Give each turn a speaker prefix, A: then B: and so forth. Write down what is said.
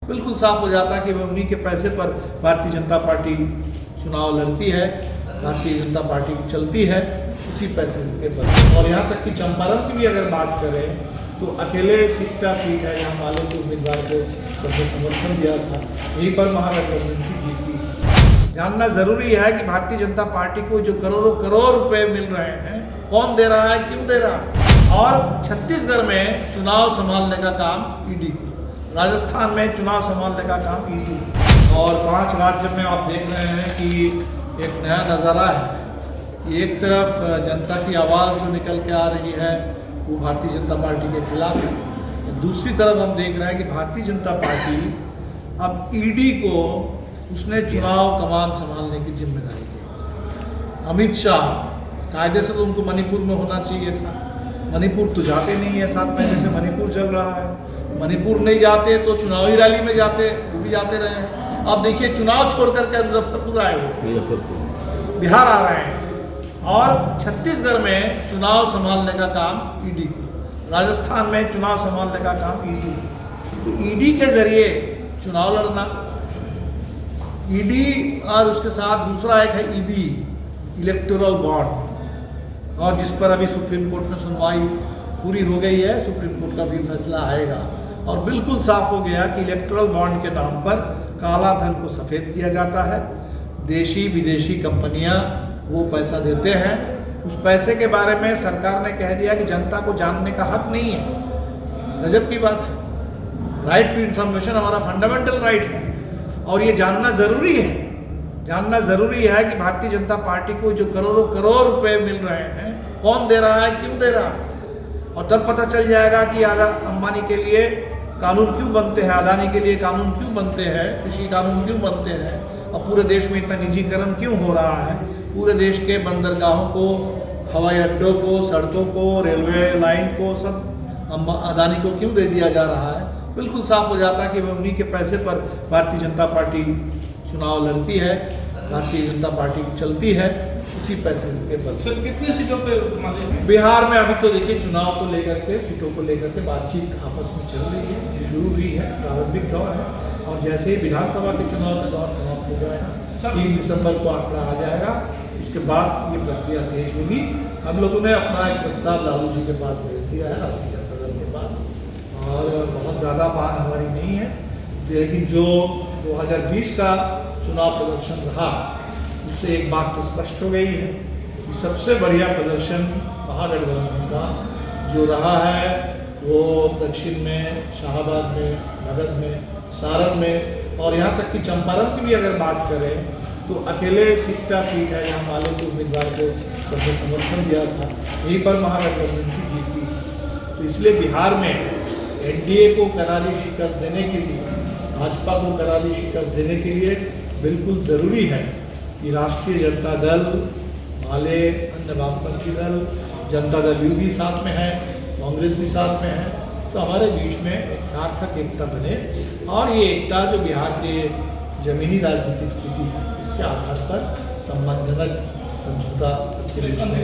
A: बिल्कुल साफ हो जाता कि उन्हीं के पैसे पर भारतीय जनता पार्टी चुनाव लड़ती है, भारतीय जनता पार्टी चलती है उसी पैसे के पर। और यहाँ तक कि चंपारण की भी अगर बात करें तो अकेले सीट है जहाँ माले के उम्मीदवार को सबने समर्थन दिया था, यहीं पर महागठबंधन की जीत थी। जानना जरूरी है कि भारतीय जनता पार्टी को जो करोड़ों करोड़ रुपए मिल रहे हैं, कौन दे रहा है, क्यों दे रहा है। और छत्तीसगढ़ में चुनाव संभालने का काम ईडी को, राजस्थान में चुनाव संभालने का काम ईडी को, और 5 राज्य में आप देख रहे हैं कि एक नया नज़ारा है कि एक तरफ जनता की आवाज़ जो निकल के आ रही है वो भारतीय जनता पार्टी के खिलाफ है, दूसरी तरफ हम देख रहे हैं कि भारतीय जनता पार्टी अब ईडी को उसने चुनाव कमान संभालने की जिम्मेदारी दी। अमित शाह कायदे से तो उनको मणिपुर में होना चाहिए था, मणिपुर तो जाते नहीं है, 7 महीने से मणिपुर चल रहा है, मणिपुर नहीं जाते तो चुनावी रैली में जाते, वो भी जाते रहे हैं। अब देखिए चुनाव छोड़ करके मुजफ्फरपुर आए हो, बिहार आ रहे हैं, और छत्तीसगढ़ में चुनाव संभालने का काम ईडी को, राजस्थान में चुनाव संभालने का काम ईडी को। तो ईडी के जरिए चुनाव लड़ना, ईडी और उसके साथ दूसरा एक है ईबी, इलेक्टोरल बॉन्ड, और जिस पर अभी सुप्रीम कोर्ट में सुनवाई पूरी हो गई है, सुप्रीम कोर्ट का भी फैसला आएगा और बिल्कुल साफ हो गया कि इलेक्टोरल बॉन्ड के नाम पर काला धन को सफ़ेद किया जाता है। देशी विदेशी कंपनियां वो पैसा देते हैं, उस पैसे के बारे में सरकार ने कह दिया कि जनता को जानने का हक नहीं है। गजब की बात है, राइट टू इन्फॉर्मेशन हमारा फंडामेंटल राइट है और ये जानना ज़रूरी है। जानना ज़रूरी है कि भारतीय जनता पार्टी को जो करोड़ों करोड़ रुपए मिल रहे हैं, कौन दे रहा है, क्यों दे रहा है, और तब पता चल जाएगा कि अंबानी के लिए कानून क्यों बनते हैं, अदानी के लिए कानून क्यों बनते हैं, कृषि कानून क्यों बनते हैं, और पूरे देश में इतना निजीकरण क्यों हो रहा है, पूरे देश के बंदरगाहों को, हवाई अड्डों को, सड़कों को, रेलवे लाइन को सब अदानी को क्यों दे दिया जा रहा है। बिल्कुल साफ हो जाता कि उन्हीं के पैसे पर भारतीय जनता पार्टी चुनाव लड़ती है, भारतीय जनता पार्टी चलती है उसी पैसे के बल।
B: सर कितने सीटों पे
A: बिहार में अभी तो देखिए चुनाव को लेकर के, सीटों को लेकर के बातचीत आपस में चल रही है, शुरू हुई है, प्रारंभिक दौर है, और जैसे ही विधानसभा के चुनाव का दौर समाप्त हो जाएगा, 3 दिसंबर को आंकड़ा आ जाएगा, उसके बाद ये प्रक्रिया तेज होगी। हम लोगों ने अपना एक प्रस्ताव लालू जी के पास भेज दिया है, राष्ट्रीय जनता दल के पास, और बहुत ज़्यादा बात हमारी नहीं है, लेकिन जो 2020 का चुनाव प्रदर्शन रहा उससे एक बात तो स्पष्ट हो गई है कि सबसे बढ़िया प्रदर्शन महागठबंधन का जो रहा है वो दक्षिण में, शाहबाद में, मगध में, सारण में, और यहाँ तक कि चंपारण की भी अगर बात करें तो अकेले सीट है जहाँ माले के उम्मीदवार को सबने समर्थन दिया था, यहीं पर महागठबंधन की जीत थी। तो इसलिए बिहार में एनडीए को करारी शिकस्त देने के लिए, भाजपा को करारी शिकस्त देने के लिए बिल्कुल ज़रूरी है कि राष्ट्रीय जनता दल, माले, अन्य वामपंथी दल, जनता दल यू भी साथ में है, कांग्रेस भी साथ में है, तो हमारे बीच में एक सार्थक एकता बने, और ये एकता जो बिहार के जमीनी राजनीतिक स्थिति है इसके आधार पर सम्मानजनक समझौता के बीच में